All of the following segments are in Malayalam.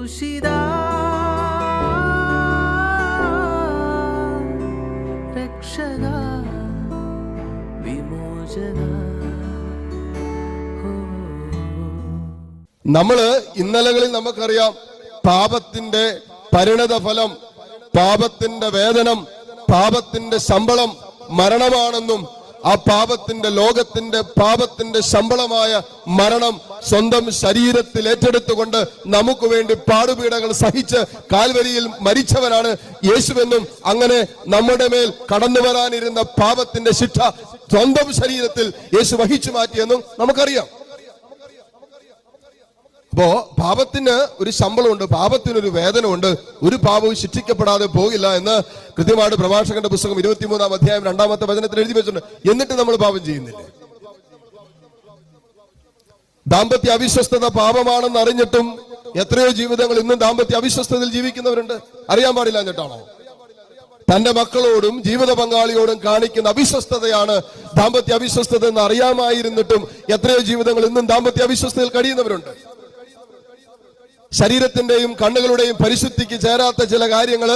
ക്രൂശിത രക്ഷക വിമോചക. നമ്മള് ഇന്നലകളിൽ നമുക്കറിയാം പാപത്തിന്റെ പരിണത ഫലം, പാപത്തിന്റെ വേതനം, പാപത്തിന്റെ ശമ്പളം മരണമാണെന്നും ആ പാപത്തിന്റെ ലോകത്തിന്റെ പാപത്തിന്റെ ശമ്പളമായ മരണം സ്വന്തം ശരീരത്തിൽ ഏറ്റെടുത്തുകൊണ്ട് നമുക്ക് വേണ്ടി പാടുപീടകൾ സഹിച്ച് കാൽവരിയിൽ മരിച്ചവനാണ് യേശുവെന്നും അങ്ങനെ നമ്മുടെ മേൽ കടന്നു വരാനിരുന്ന പാപത്തിന്റെ ശിക്ഷ സ്വന്തം ശരീരത്തിൽ യേശു വഹിച്ചു മാറ്റിയെന്നും നമുക്കറിയാം. അപ്പോ പാപത്തിന് ഒരു ശമ്പളമുണ്ട്, പാപത്തിനൊരു വേദനയുണ്ട്. ഒരു പാപവും ശിക്ഷിക്കപ്പെടാതെ പോകില്ല എന്ന് കൃത്യമായിട്ട് പ്രഭാഷകന്റെ പുസ്തകം 23-ാം അധ്യായം 2-ാമത്തെ വചനത്തിൽ എഴുതി വെച്ചിട്ടുണ്ട്. എന്നിട്ട് നമ്മൾ പാപം ചെയ്യുന്നില്ലേ? ദാമ്പത്യ അവിശ്വസ്തത പാപമാണെന്ന് അറിഞ്ഞിട്ടും എത്രയോ ജീവിതങ്ങൾ ഇന്നും ദാമ്പത്യ അവിശ്വസ്തതയിൽ ജീവിക്കുന്നവരുണ്ട്. അറിയാൻ പാടില്ല എന്നിട്ടാണോ? തന്റെ മക്കളോടും ജീവിത പങ്കാളിയോടും കാണിക്കുന്ന അവിശ്വസ്തതയാണ് ദാമ്പത്യ അവിശ്വസ്തത എന്ന് അറിയാമായിരുന്നിട്ടും എത്രയോ ജീവിതങ്ങൾ ഇന്നും ദാമ്പത്യ അവിശ്വസ്തതയിൽ കഴിയുന്നവരുണ്ട്. ശരീരത്തിന്റെയും കണ്ണുകളുടെയും പരിശുദ്ധിക്ക് ചേരാത്ത ചില കാര്യങ്ങൾ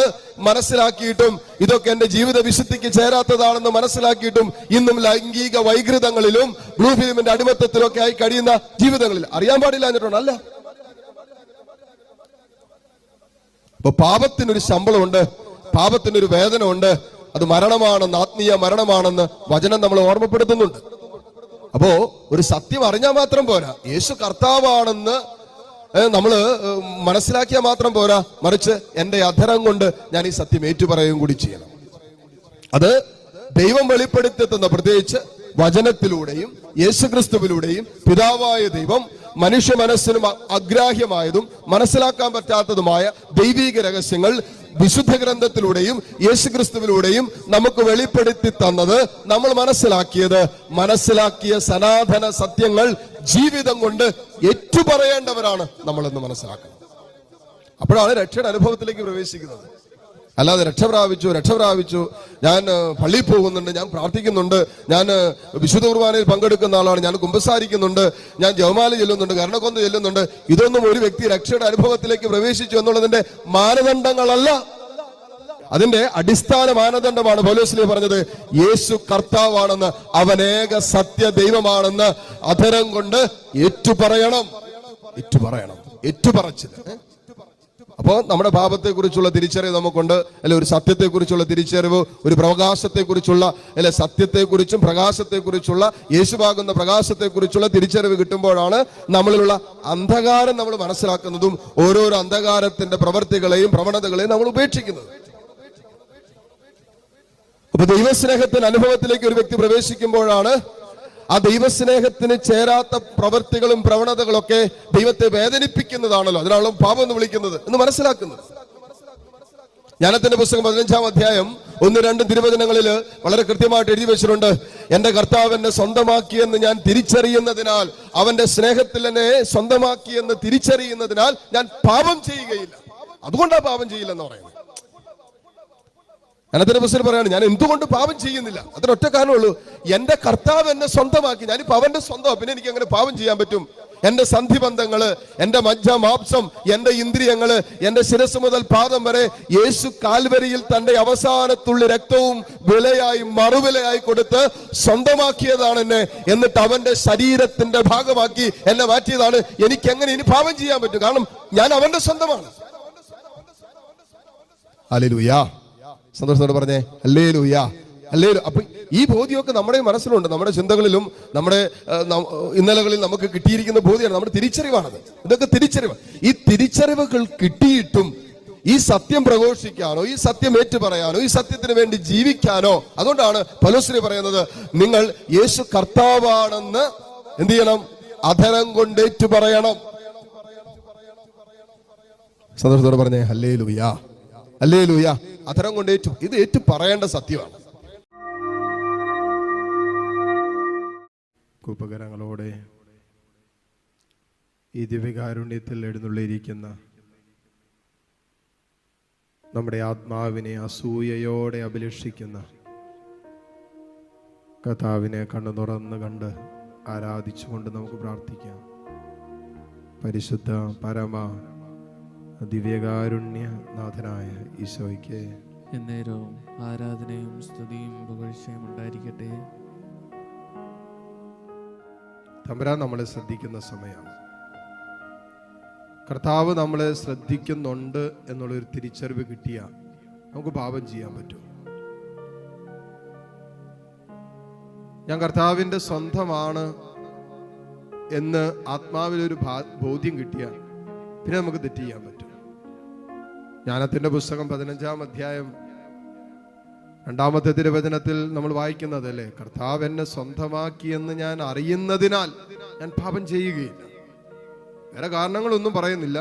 മനസ്സിലാക്കിയിട്ടും ഇതൊക്കെ എന്റെ ജീവിത വിശുദ്ധിക്ക് ചേരാത്തതാണെന്ന് മനസ്സിലാക്കിയിട്ടും ഇന്നും ലൈംഗിക വൈകൃതങ്ങളിലും ബ്ലൂ ഫിലിമിന്റെ അടിമത്തത്തിലൊക്കെ ആയി കഴിയുന്ന ജീവിതങ്ങളിൽ അറിയാൻ പാടില്ല എന്നിട്ടുണ്ട്. അല്ല, അപ്പൊ പാപത്തിനൊരു ശമ്പളമുണ്ട്, പാപത്തിനൊരു വേദനയുണ്ട്. അത് മരണമാണെന്ന്, ആത്മീയ മരണമാണെന്ന് വചനം നമ്മൾ ഓർമ്മപ്പെടുത്തുന്നുണ്ട്. അപ്പോ ഒരു സത്യം അറിഞ്ഞാൽ മാത്രം പോരാ, യേശു കർത്താവാണെന്ന് നമ്മള് മനസ്സിലാക്കിയാൽ മാത്രം പോരാ, മറിച്ച് എന്റെ അധരം കൊണ്ട് ഞാൻ ഈ സത്യം ഏറ്റുപറയുകയും കൂടി ചെയ്യണം. അത് ദൈവം വെളിപ്പെടുത്തുന്ന, പ്രത്യേകിച്ച് വചനത്തിലൂടെയും യേശുക്രിസ്തുവിലൂടെയും പിതാവായ ദൈവം മനുഷ്യ മനസ്സിനും അഗ്രാഹ്യമായതും മനസ്സിലാക്കാൻ പറ്റാത്തതുമായ ദൈവീക രഹസ്യങ്ങൾ വിശുദ്ധ ഗ്രന്ഥത്തിലൂടെയും യേശുക്രിസ്തുവിലൂടെയും നമുക്ക് വെളിപ്പെടുത്തി തന്നത്, നമ്മൾ മനസ്സിലാക്കിയ സനാതന സത്യങ്ങൾ ജീവിതം കൊണ്ട് ഏറ്റുപറയേണ്ടവരാണ് നമ്മളെന്ന് മനസ്സിലാക്കുന്നത്. അപ്പോഴാണ് രക്ഷയുടെ അനുഭവത്തിലേക്ക് പ്രവേശിക്കുന്നത്. അല്ലാതെ രക്ഷ പ്രാപിച്ചു, ഞാൻ പള്ളിയിൽ പോകുന്നുണ്ട്, ഞാൻ പ്രാർത്ഥിക്കുന്നുണ്ട്, ഞാൻ വിശുദ്ധ കുർബാനയിൽ പങ്കെടുക്കുന്ന ആളാണ്, ഞാൻ കുമ്പസാരിക്കുന്നുണ്ട്, ഞാൻ ജപമാല ചൊല്ലുന്നുണ്ട്, കരുണക്കൊന്ത ചൊല്ലുന്നുണ്ട്, ഇതൊന്നും ഒരു വ്യക്തി രക്ഷയുടെ അനുഭവത്തിലേക്ക് പ്രവേശിച്ചു എന്നുള്ളതിന്റെ മാനദണ്ഡങ്ങളല്ല. അതിന്റെ അടിസ്ഥാന മാനദണ്ഡമാണ് പൗലോസ് പറഞ്ഞത്, യേശു കർത്താവാണെന്ന്, അവനേക സത്യ ദൈവമാണെന്ന് അധരം കൊണ്ട് ഏറ്റുപറയണം. ഏറ്റുപറച്ചില്ല. അപ്പോൾ നമ്മുടെ പാപത്തെ കുറിച്ചുള്ള തിരിച്ചറിവ് നമുക്കുണ്ട്, അല്ലെ? ഒരു സത്യത്തെ കുറിച്ചുള്ള തിരിച്ചറിവ്, ഒരു പ്രകാശത്തെ കുറിച്ചുള്ള, അല്ലെ, സത്യത്തെക്കുറിച്ചും പ്രകാശത്തെക്കുറിച്ചുള്ള, യേശുവാകുന്ന പ്രകാശത്തെക്കുറിച്ചുള്ള തിരിച്ചറിവ് കിട്ടുമ്പോഴാണ് നമ്മളിലുള്ള അന്ധകാരം നമ്മൾ മനസ്സിലാക്കുന്നതും ഓരോരോ അന്ധകാരത്തിന്റെ പ്രവർത്തികളെയും പ്രവണതകളെയും നമ്മൾ ഉപേക്ഷിക്കുന്നത്. അപ്പൊ ദൈവസ്നേഹത്തിന്റെ അനുഭവത്തിലേക്ക് ഒരു വ്യക്തി പ്രവേശിക്കുമ്പോഴാണ് ആ ദൈവസ്നേഹത്തിന് ചേരാത്ത പ്രവൃത്തികളും പ്രവണതകളൊക്കെ ദൈവത്തെ വേദനിപ്പിക്കുന്നതാണല്ലോ, അതിനാണല്ലോ പാപം എന്ന് വിളിക്കുന്നത് എന്ന് മനസ്സിലാക്കുന്നത്. ജ്ഞാനത്തിന്റെ പുസ്തകം 15-ാം അധ്യായം 1-2 തിരുവചനങ്ങളിൽ വളരെ കൃത്യമായിട്ട് എഴുതി വെച്ചിട്ടുണ്ട്, എന്റെ കർത്താവ് എന്നെ സ്വന്തമാക്കിയെന്ന് ഞാൻ തിരിച്ചറിയുന്നതിനാൽ, അവന്റെ സ്നേഹത്തിൽ എന്നെ സ്വന്തമാക്കിയെന്ന് തിരിച്ചറിയുന്നതിനാൽ ഞാൻ പാപം ചെയ്യുകയില്ല. അതുകൊണ്ടാണ് പാപം ചെയ്യില്ലെന്ന് പറയുന്നത്. ജ്ഞാനത്തിന്റെ പുസ്തകം പറയാണ്, ഞാൻ എന്തുകൊണ്ട് പാപം ചെയ്യുന്നില്ല? അതിനൊറ്റ കാരണമുള്ളൂ, എന്റെ കർത്താവ് എന്നെ സ്വന്തമാക്കി, ഞാനിപ്പോ അവന്റെ സ്വന്തം, പിന്നെ എനിക്ക് അങ്ങനെ പാപം ചെയ്യാൻ പറ്റും? എന്റെ സന്ധിബന്ധങ്ങള്, എന്റെ മജ്ജമാംസം, എന്റെ ഇന്ദ്രിയങ്ങള്, എന്റെ ശിരസ് മുതൽ പാദം വരെ യേശു കാൽവരിയിൽ തന്റെ അവസാനത്തുള്ളി രക്തവും വിലയായി മറുവിലയായി കൊടുത്ത് സ്വന്തമാക്കിയതാണ് എന്നെ. എന്നിട്ട് അവന്റെ ശരീരത്തിന്റെ ഭാഗമാക്കി എന്നെ മാറ്റിയതാണ്. എനിക്ക് എങ്ങനെ ഇനി പാപം ചെയ്യാൻ പറ്റും? കാരണം ഞാൻ അവന്റെ സ്വന്തമാണ്. ഹല്ലേലൂയ. സന്തോഷത്തോടെ പറഞ്ഞേ ഹല്ലേലൂയ, ഹല്ലേലൂയ. അപ്പൊ ഈ ബോധ്യമൊക്കെ നമ്മുടെ മനസ്സിലുണ്ട്, നമ്മുടെ ചിന്തകളിലും നമ്മുടെ ഇന്നലകളിൽ നമുക്ക് കിട്ടിയിരിക്കുന്ന ബോധ്യമാണ്, നമ്മുടെ തിരിച്ചറിവാണത്. ഇതൊക്കെ തിരിച്ചറിവ്. ഈ തിരിച്ചറിവുകൾ കിട്ടിയിട്ടും ഈ സത്യം പ്രഘോഷിക്കാനോ, ഈ സത്യം ഏറ്റുപറയാനോ, ഈ സത്യത്തിന് വേണ്ടി ജീവിക്കാനോ, അതുകൊണ്ടാണ് പൗലോസ് പറയുന്നത്, നിങ്ങൾ യേശു കർത്താവാണെന്ന് എന്ത് ചെയ്യണം? അധരം കൊണ്ട് ഏറ്റുപറയണം. സന്തോഷത്തോടെ പറഞ്ഞേ ഹല്ലേലൂയ, ഹല്ലേലൂയ. അധരം കൊണ്ട് ഇത് ഏറ്റു പറയേണ്ട സത്യമാണ്. ഉപകരണങ്ങളോടെ ഈ ദിവ്യകാരുണ്യത്തിൽ എഴുന്നള്ളിയിരിക്കുന്ന നമ്മുടെ ആത്മാവിനെ അസൂയയോടെ അഭിലഷിക്കുന്ന കർത്താവിനെ കണ്ണു തുറന്ന് കണ്ട് ആരാധിച്ചുകൊണ്ട് നമുക്ക് പ്രാർത്ഥിക്കാം. പരിശുദ്ധ പരമ ദിവ്യകാരുണ്യനാഥനായ ഈശോയ്ക്ക് എന്നേരവും ആരാധനയും സ്തുതിയും പുകഴ്ചയും ഉണ്ടായിരിക്കട്ടെ. തമ്പുരാൻ നമ്മളെ ശ്രദ്ധിക്കുന്ന സമയമാണ്. കർത്താവ് നമ്മളെ ശ്രദ്ധിക്കുന്നുണ്ട് എന്നുള്ളൊരു തിരിച്ചറിവ് കിട്ടിയാൽ നമുക്ക് പാപം ചെയ്യാൻ പറ്റും. ഞാൻ കർത്താവിൻ്റെ സ്വന്തമാണ് എന്ന് ആത്മാവിലൊരു ബോധ്യം കിട്ടിയാൽ പിന്നെ നമുക്ക് തെറ്റ് ചെയ്യാൻ പറ്റും. ജ്ഞാനത്തിൻ്റെ പുസ്തകം 15-ാം അധ്യായം 2-ാമത്തെ തിരുവചനത്തിൽ നമ്മൾ വായിക്കുന്നതല്ലേ, കർത്താവ് എന്നെ സ്വന്തമാക്കിയെന്ന് ഞാൻ അറിയുന്നതിനാൽ ഞാൻ പാപം ചെയ്യുകയില്ല. വേറെ കാരണങ്ങളൊന്നും പറയുന്നില്ല.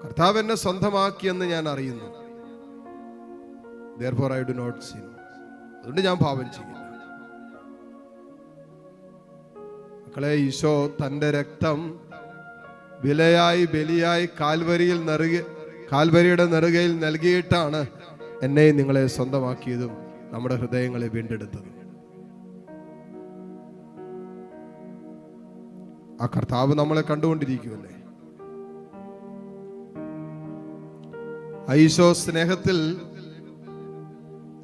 കർത്താവ് എന്നെ സ്വന്തമാക്കിയെന്ന് ഞാൻ അറിയുന്നു. Therefore I do not sin. അതുകൊണ്ട് ഞാൻ പാപം ചെയ്യില്ല. മക്കളെ, ഈശോ തൻ്റെ രക്തം വിലയായി ബലിയായി കാൽവരിയുടെ നെറുകയിൽ നൽകിയിട്ടാണ് എന്നെയും നിങ്ങളെ സ്വന്തമാക്കിയതും നമ്മുടെ ഹൃദയങ്ങളെ വീണ്ടെടുത്തതും. ആ കർത്താവ് നമ്മളെ കണ്ടുകൊണ്ടിരിക്കുമല്ലേ. ഈശോ സ്നേഹത്തിൽ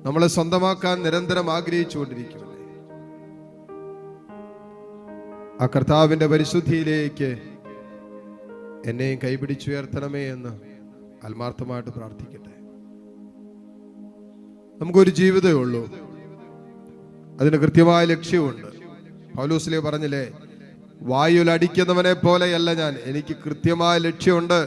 നമ്മളെ സ്വന്തമാക്കാൻ നിരന്തരം ആഗ്രഹിച്ചുകൊണ്ടിരിക്കുമല്ലേ. ആ കർത്താവിന്റെ പരിശുദ്ധിയിലേക്ക് എന്നെയും കൈപിടിച്ചുയർത്തണമേ എന്ന് ആത്മാർത്ഥമായിട്ട് പ്രാർത്ഥിക്കട്ടെ. നമുക്കൊരു ജീവിതമേ ഉള്ളൂ, അതിന് കൃത്യമായ ലക്ഷ്യമുണ്ട്. പൗലോസിലെ പറഞ്ഞില്ലേ, വായുവിൽ അടിക്കുന്നവനെ പോലെയല്ല ഞാൻ, എനിക്ക് കൃത്യമായ ലക്ഷ്യമുണ്ട്.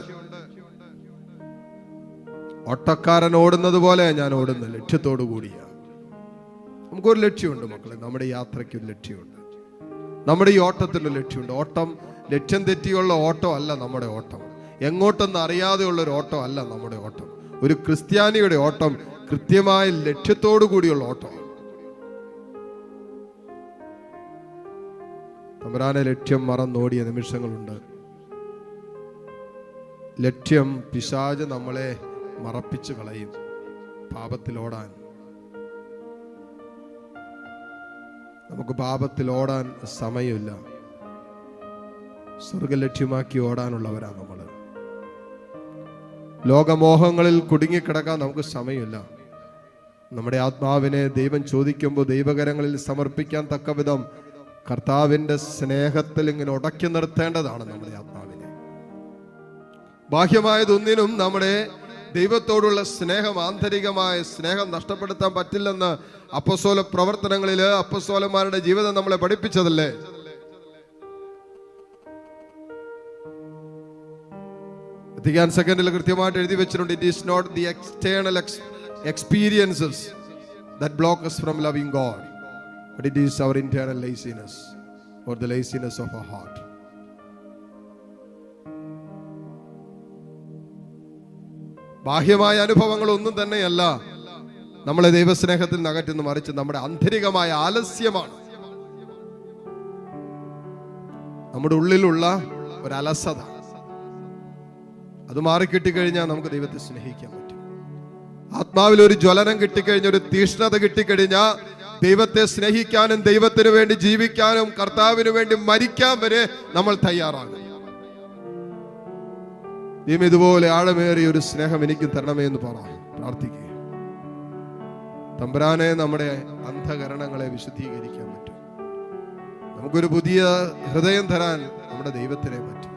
ഓട്ടക്കാരൻ ഓടുന്നത് പോലെ ഞാൻ ഓടുന്ന ലക്ഷ്യത്തോടു കൂടിയാണ്. നമുക്കൊരു ലക്ഷ്യമുണ്ട് മക്കളെ, നമ്മുടെ യാത്രയ്ക്ക് ഒരു ലക്ഷ്യമുണ്ട്, നമ്മുടെ ഈ ഓട്ടത്തിന് ലക്ഷ്യമുണ്ട്. ഓട്ടം ലക്ഷ്യം തെറ്റിയുള്ള ഓട്ടം അല്ല നമ്മുടെ ഓട്ടം, എങ്ങോട്ടെന്ന് അറിയാതെയുള്ള ഒരു ഓട്ടം അല്ല നമ്മുടെ ഓട്ടം. ഒരു ക്രിസ്ത്യാനിയുടെ ഓട്ടം കൃത്യമായ ലക്ഷ്യത്തോടു കൂടിയുള്ള ഓട്ടമാണ്. തമ്പുരാനെ ലക്ഷ്യം മറന്നോടിയ നിമിഷങ്ങളുണ്ട്. ലക്ഷ്യം പിശാച് നമ്മളെ മറപ്പിച്ചു കളയും പാപത്തിലോടാൻ. നമുക്ക് പാപത്തിലോടാൻ സമയമില്ല. സ്വർഗലക്ഷ്യമാക്കി ഓടാനുള്ളവരാണ് നമ്മൾ. ലോകമോഹങ്ങളിൽ കുടുങ്ങിക്കിടക്കാൻ നമുക്ക് സമയമില്ല. നമ്മുടെ ആത്മാവിനെ ദൈവം ചോദിക്കുമ്പോൾ ദൈവകരങ്ങളിൽ സമർപ്പിക്കാൻ തക്ക വിധം കർത്താവിൻ്റെ സ്നേഹത്തിൽ ഇങ്ങനെ ഉടക്കി നിർത്തേണ്ടതാണ് നമ്മുടെ ആത്മാവിനെ. ബാഹ്യമായതൊന്നിനും നമ്മുടെ ദൈവത്തോടുള്ള സ്നേഹം, ആന്തരികമായ സ്നേഹം നഷ്ടപ്പെടുത്താൻ പറ്റില്ലെന്ന് അപ്പോസ്തല പ്രവർത്തനങ്ങളില് അപ്പോസ്തലന്മാരുടെ ജീവിതം നമ്മളെ പഠിപ്പിച്ചതല്ലേ. വത്തിക്കാൻ സെക്കൻഡിൽ കൃത്യമായിട്ട് എഴുതി വെച്ചിട്ടുണ്ട്, it is not the external experiences that block us from loving God, but it is our internal laziness or the laziness of our heart. ബാഹ്യമായ അനുഭവങ്ങൾ ഒന്നും തന്നെയല്ല നമ്മളെ ദൈവസ്നേഹത്തിൽ നിന്ന് അകറ്റുന്നു, മറിച്ച് നമ്മുടെ ആന്തരികമായ ആലസ്യമാണ്, നമ്മുടെ ഉള്ളിലുള്ള ഒരു അലസത. അത് മാറിക്കിട്ടിക്കഴിഞ്ഞാൽ നമുക്ക് ദൈവത്തെ സ്നേഹിക്കാൻ പറ്റും. ആത്മാവിൽ ഒരു ജ്വലനം കിട്ടിക്കഴിഞ്ഞ, ഒരു തീഷ്ണത കിട്ടിക്കഴിഞ്ഞാൽ ദൈവത്തെ സ്നേഹിക്കാനും ദൈവത്തിന് വേണ്ടി ജീവിക്കാനും കർത്താവിന് വേണ്ടി മരിക്കാൻ വരെ നമ്മൾ തയ്യാറാകും. ദൈവം ഇതുപോലെ ആഴമേറിയ ഒരു സ്നേഹം എനിക്ക് തരണമേ എന്ന് പ്രാർത്ഥിക്കുക. തമ്പുരാനെ, നമ്മുടെ അന്ധകരണങ്ങളെ വിശുദ്ധീകരിക്കാൻ പറ്റും. നമുക്കൊരു പുതിയ ഹൃദയം തരാൻ നമ്മുടെ ദൈവത്തിനെ പറ്റും.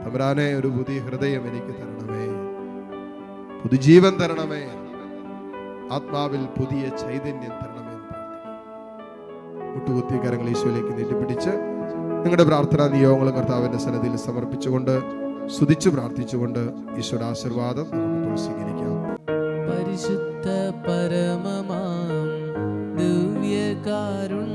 തമ്പുരാനെ, ഒരു പുതിയ ഹൃദയം എനിക്ക് തരണമേ, പുതുജീവൻ തരണമേ, ആത്മാവിൽ പുതിയ ചൈതന്യം തരണമേ എന്ന് പ്രാർത്ഥിക്കും. മുട്ടുകുത്തി കരങ്ങൾ ഈശോയിലേക്ക് നീട്ടിപ്പിടിച്ച് നിങ്ങളുടെ പ്രാർത്ഥനാ നിയോഗങ്ങളും കർത്താവിന്റെ സന്നിധിയിൽ സമർപ്പിച്ചുകൊണ്ട് സ്തുതിച്ചു പ്രാർത്ഥിച്ചുകൊണ്ട് ഈശോയുടെ ആശീർവാദം നമുക്ക് സ്വീകരിക്കാം. പരിശുദ്ധ പരമമാം ദിവ്യകാരുണ്യമേ,